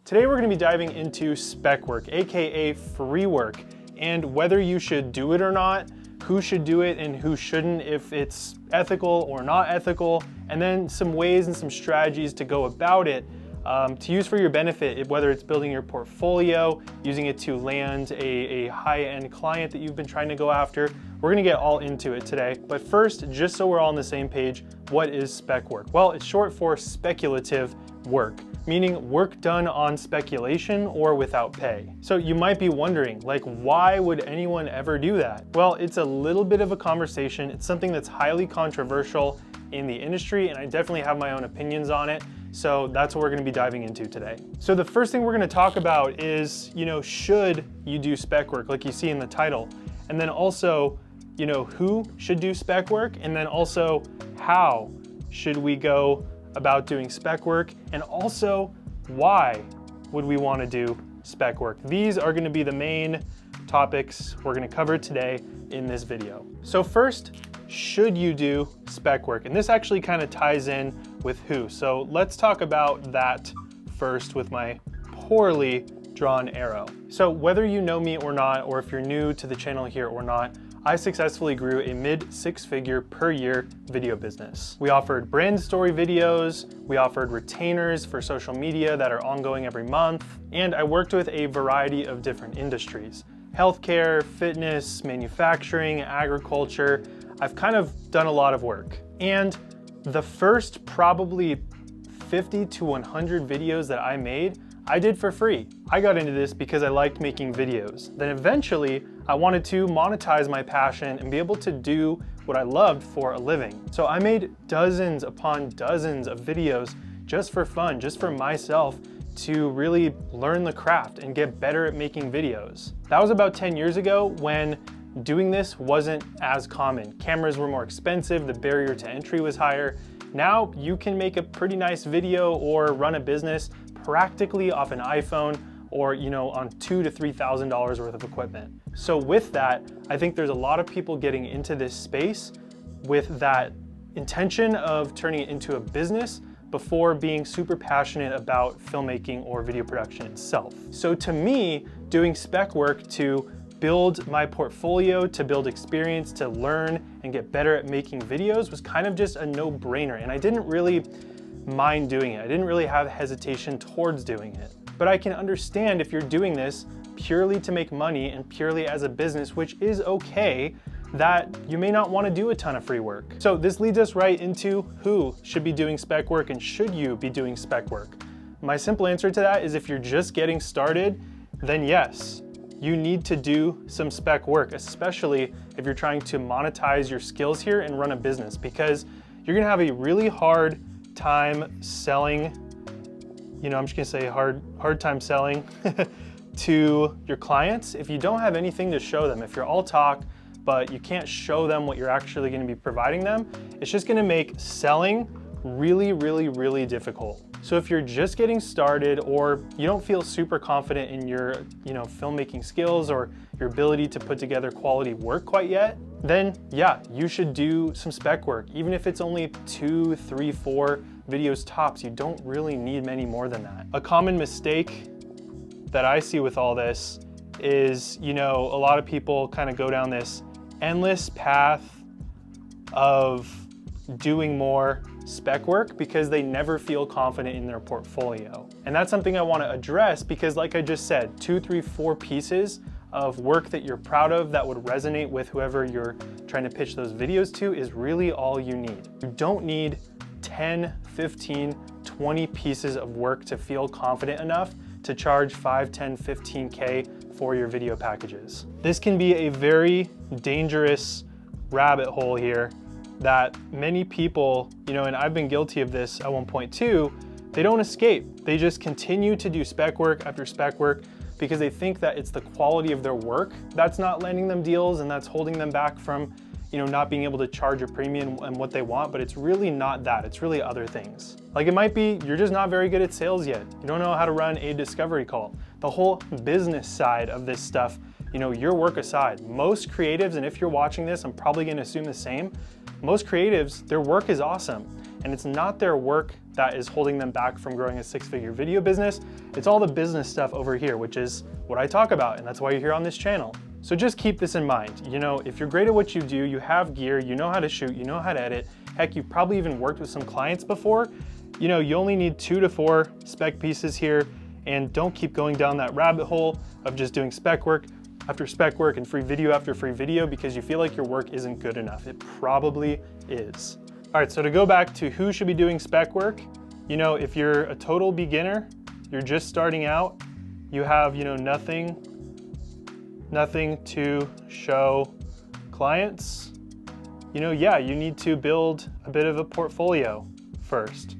Today we're going to be diving into spec work, aka free work, and whether you should do it or not, who should do it and who shouldn't, if it's ethical or not ethical, and then some ways and some strategies to go about it to use for your benefit, whether it's building your portfolio, using it to land a high-end client that you've been trying to go after. We're gonna get all into it today. But first, just so we're all on the same page, what is spec work? Well, it's short for speculative work, meaning work done on speculation or without pay. So you might be wondering, like, why would anyone ever do that? Well, it's a little bit of a conversation. It's something that's highly controversial in the industry, and I definitely have my own opinions on it. So that's what we're gonna be diving into today. So the first thing we're gonna talk about is, should you do spec work, like you see in the title? And then also, who should do spec work? And then also, how should we go about doing spec work? And also, why would we wanna do spec work? These are gonna be the main topics we're gonna cover today in this video. So first, should you do spec work? And this actually kind of ties in with who. So let's talk about that first with my poorly drawn arrow. So whether you know me or not, or if you're new to the channel here or not, I successfully grew a mid-six-figure per year video business. We offered brand story videos, we offered retainers for social media that are ongoing every month, and I worked with a variety of different industries: healthcare, fitness, manufacturing, agriculture. I've kind of done a lot of work. And the first probably 50 to 100 videos that I made, I did for free. I got into this because I liked making videos. Then eventually, I wanted to monetize my passion and be able to do what I loved for a living. So I made dozens upon dozens of videos just for fun, just for myself, to really learn the craft and get better at making videos. That was about 10 years ago when doing this wasn't as common. Cameras were more expensive, the barrier to entry was higher. Now you can make a pretty nice video or run a business practically off an iPhone or on $2,000 to $3,000 worth of equipment. So with that, I think there's a lot of people getting into this space with that intention of turning it into a business before being super passionate about filmmaking or video production itself. So to me, doing spec work to build my portfolio, to build experience, to learn and get better at making videos was kind of just a no-brainer, and I didn't really mind doing it. I didn't really have hesitation towards doing it. But I can understand if you're doing this purely to make money and purely as a business, which is okay, that you may not want to do a ton of free work. So this leads us right into who should be doing spec work and should you be doing spec work? My simple answer to that is if you're just getting started, then yes, you need to do some spec work, especially if you're trying to monetize your skills here and run a business, because you're gonna have a really hard time selling, I'm just gonna say hard time selling to your clients if you don't have anything to show them. If you're all talk, but you can't show them what you're actually gonna be providing them, it's just gonna make selling really, really, really difficult. So if you're just getting started or you don't feel super confident in your filmmaking skills or your ability to put together quality work quite yet, then yeah, you should do some spec work. Even if it's only 2, 3, 4 videos tops, you don't really need many more than that. A common mistake that I see with all this is, a lot of people kind of go down this endless path of doing more spec work because they never feel confident in their portfolio. And that's something I want to address because, like I just said, 2, 3, 4 pieces of work that you're proud of that would resonate with whoever you're trying to pitch those videos to is really all you need. You don't need 10, 15, 20 pieces of work to feel confident enough to charge 5, 10, 15K for your video packages. This can be a very dangerous rabbit hole here that many people, and I've been guilty of this at one point too, they don't escape. They just continue to do spec work after spec work because they think that it's the quality of their work that's not landing them deals and that's holding them back from, not being able to charge a premium and what they want, but it's really not that. It's really other things. Like it might be you're just not very good at sales yet. You don't know how to run a discovery call. The whole business side of this stuff, your work aside, most creatives, and if you're watching this, I'm probably gonna assume the same, most creatives, their work is awesome. and it's not their work that is holding them back from growing a 6-figure video business. It's all the business stuff over here, which is what I talk about, and that's why you're here on this channel. So just keep this in mind. You know, if you're great at what you do, you have gear, you know how to shoot, you know how to edit, heck, you've probably even worked with some clients before, you know, you only need 2 to 4 spec pieces here, and don't keep going down that rabbit hole of just doing spec work after spec work and free video after free video because you feel like your work isn't good enough. It probably is. All right, so to go back to who should be doing spec work, you know, if you're a total beginner, you're just starting out, you have, you know, nothing to show clients, you know, yeah, you need to build a bit of a portfolio first.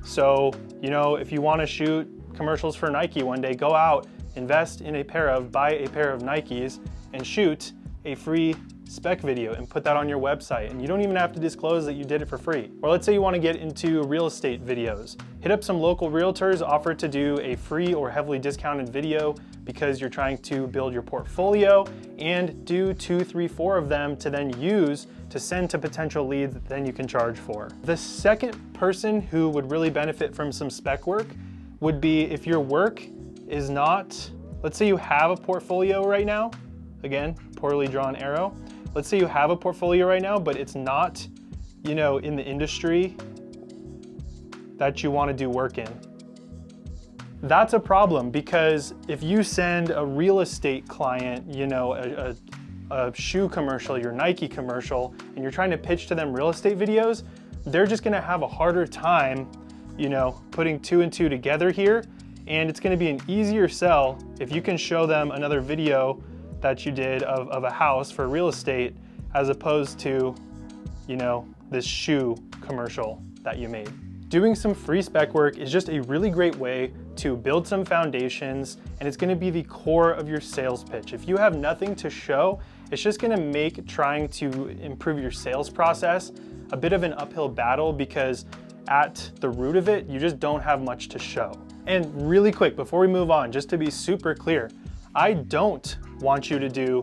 So, you know, if you want to shoot commercials for Nike one day, go out, buy a pair of Nikes and shoot a free spec video and put that on your website. And you don't even have to disclose that you did it for free. Or let's say you want to get into real estate videos. Hit up some local realtors, offer to do a free or heavily discounted video because you're trying to build your portfolio, and do 2, 3, 4 of them to then use to send to potential leads that then you can charge for. The second person who would really benefit from some spec work would be if your work is not, let's say you have a portfolio right now, again, poorly drawn arrow. Let's say you have a portfolio right now, but it's not, you know, in the industry that you want to do work in. That's a problem, because if you send a real estate client, you know, a shoe commercial, your Nike commercial, and you're trying to pitch to them real estate videos, they're just going to have a harder time, you know, putting 2 and 2 together here. And it's going to be an easier sell if you can show them another video that you did of a house for real estate, as opposed to, you know, this shoe commercial that you made. Doing some free spec work is just a really great way to build some foundations, and it's going to be the core of your sales pitch. If you have nothing to show, it's just going to make trying to improve your sales process a bit of an uphill battle, because at the root of it, you just don't have much to show. And really quick, before we move on, just to be super clear, I don't want you to do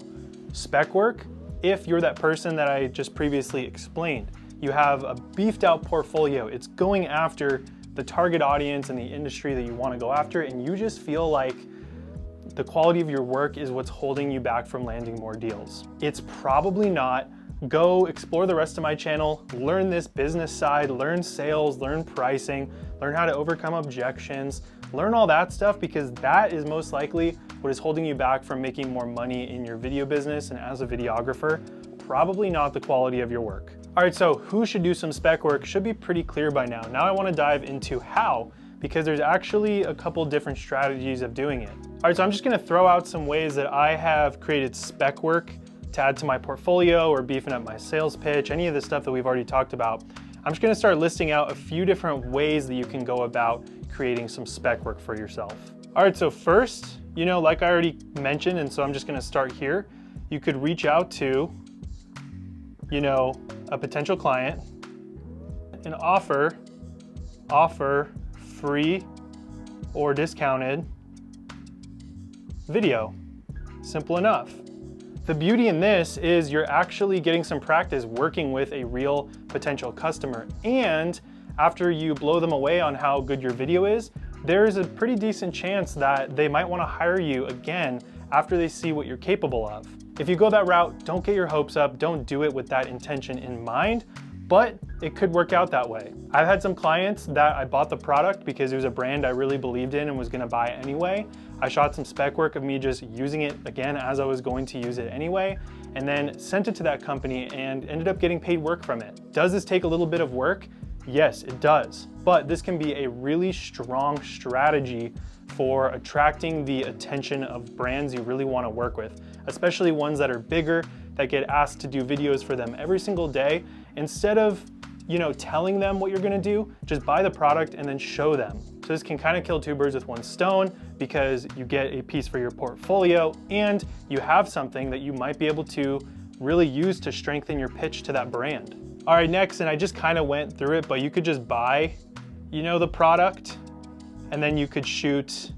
spec work if you're that person that I just previously explained. You have a beefed out portfolio. It's going after the target audience and the industry that you want to go after, and you just feel like the quality of your work is what's holding you back from landing more deals. It's probably not. Go explore the rest of my channel, learn this business side, learn sales, learn pricing, learn how to overcome objections, learn all that stuff, because that is most likely what is holding you back from making more money in your video business and as a videographer, probably not the quality of your work. All right, so who should do some spec work should be pretty clear by now. Now I want to dive into how, because there's actually a couple different strategies of doing it. All right, so I'm just going to throw out some ways that I have created spec work to add to my portfolio or beefing up my sales pitch, any of the stuff that we've already talked about. I'm just going to start listing out a few different ways that you can go about creating some spec work for yourself. All right, so first, you know, like I already mentioned, and so I'm just going to start here, you could reach out to, you know, a potential client and offer free or discounted video. Simple enough. The beauty in this is you're actually getting some practice working with a real potential customer, and after you blow them away on how good your video is, there's a pretty decent chance that they might want to hire you again after they see what you're capable of. If you go that route, don't get your hopes up, don't do it with that intention in mind, but it could work out that way. I've had some clients that I bought the product because it was a brand I really believed in and was gonna buy anyway. I shot some spec work of me just using it again as I was going to use it anyway, and then sent it to that company and ended up getting paid work from it. Does this take a little bit of work? Yes, it does. But this can be a really strong strategy for attracting the attention of brands you really want to work with, especially ones that are bigger, that get asked to do videos for them every single day. Instead of, you know, telling them what you're gonna do, just buy the product and then show them. So this can kind of kill 2 birds with 1 stone, because you get a piece for your portfolio and you have something that you might be able to really use to strengthen your pitch to that brand. All right, next, and I just kind of went through it, but you could just buy, you know, the product, and then you could shoot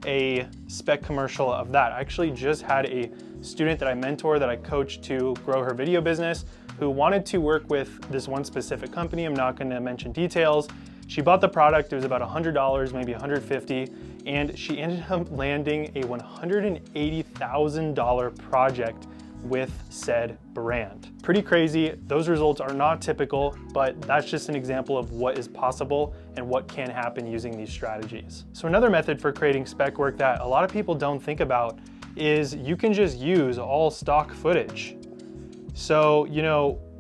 a spec commercial of that. I actually just had a student that I mentor, that I coach to grow her video business, who wanted to work with this one specific company. I'm not gonna mention details. She bought the product, it was about $100, maybe $150, and she ended up landing a $180,000 project with said brand. Pretty crazy. Those results are not typical, but that's just an example of what is possible and what can happen using these strategies. So another method for creating spec work that a lot of people don't think about is you can just use all stock footage. So,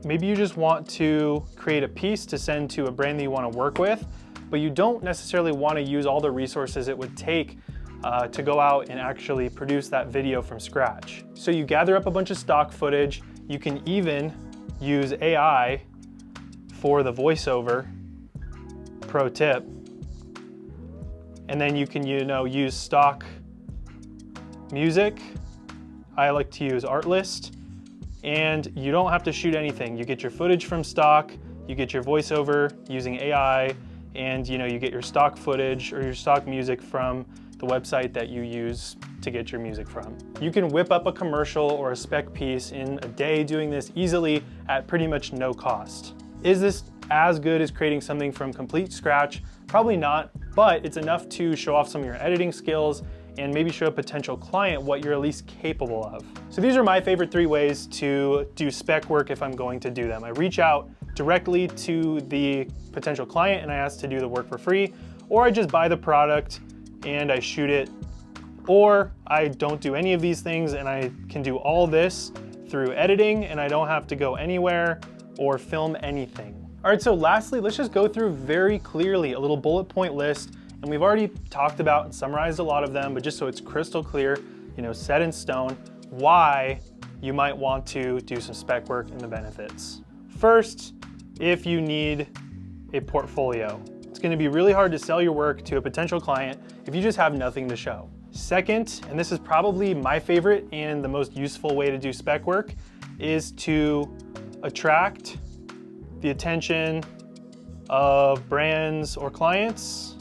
maybe you just want to create a piece to send to a brand that you want to work with, but you don't necessarily want to use all the resources it would take to go out and actually produce that video from scratch. So you gather up a bunch of stock footage. You can even use AI for the voiceover, pro tip. And then you can, use stock music. I like to use Artlist. And you don't have to shoot anything. You get your footage from stock, you get your voiceover using AI, and you get your stock footage or your stock music from the website that you use to get your music from. You can whip up a commercial or a spec piece in a day doing this easily at pretty much no cost. Is this as good as creating something from complete scratch? Probably not, but it's enough to show off some of your editing skills and maybe show a potential client what you're at least capable of. So these are my favorite 3 ways to do spec work if I'm going to do them. I reach out directly to the potential client and I ask to do the work for free, or I just buy the product and I shoot it, or I don't do any of these things and I can do all this through editing and I don't have to go anywhere or film anything. All right, so lastly, let's just go through very clearly a little bullet point list. And we've already talked about and summarized a lot of them, but just so it's crystal clear, set in stone, why you might want to do some spec work and the benefits. First, if you need a portfolio, it's gonna be really hard to sell your work to a potential client if you just have nothing to show. Second, and this is probably my favorite and the most useful way to do spec work, is to attract the attention of brands or clients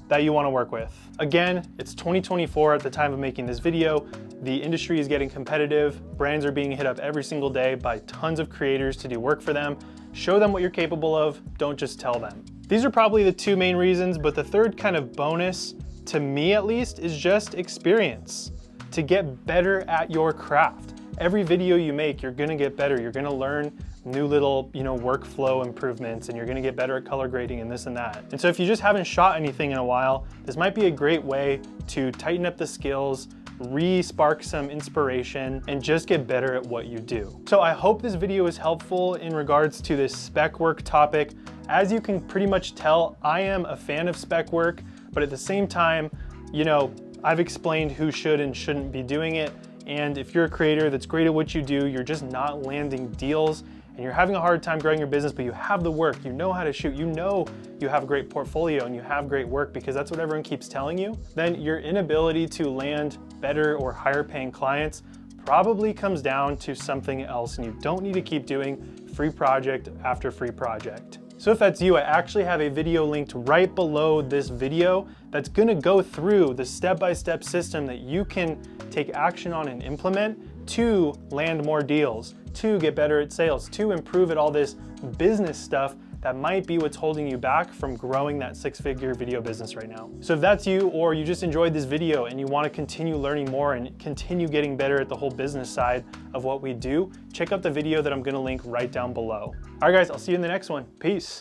that you want to work with. Again, it's 2024 at the time of making this video. The industry is getting competitive. Brands are being hit up every single day by tons of creators to do work for them. Show them what you're capable of, don't just tell them. These are probably the 2 main reasons, but the third kind of bonus, to me at least, is just experience. To get better at your craft. Every video you make, you're gonna get better. You're gonna learn new little, workflow improvements, and you're gonna get better at color grading and this and that. And so if you just haven't shot anything in a while, this might be a great way to tighten up the skills, re-spark some inspiration, and just get better at what you do. So I hope this video is helpful in regards to this spec work topic. As you can pretty much tell, I am a fan of spec work, but at the same time, I've explained who should and shouldn't be doing it. And if you're a creator that's great at what you do, you're just not landing deals, and you're having a hard time growing your business, but you have the work, you know how to shoot, you have a great portfolio and you have great work because that's what everyone keeps telling you, then your inability to land better or higher paying clients probably comes down to something else, and you don't need to keep doing free project after free project. So if that's you, I actually have a video linked right below this video that's gonna go through the step-by-step system that you can take action on and implement to land more deals, to get better at sales, to improve at all this business stuff that might be what's holding you back from growing that 6-figure video business right now. So if that's you, or you just enjoyed this video and you want to continue learning more and continue getting better at the whole business side of what we do, check out the video that I'm going to link right down below. All right guys, I'll see you in the next one. Peace.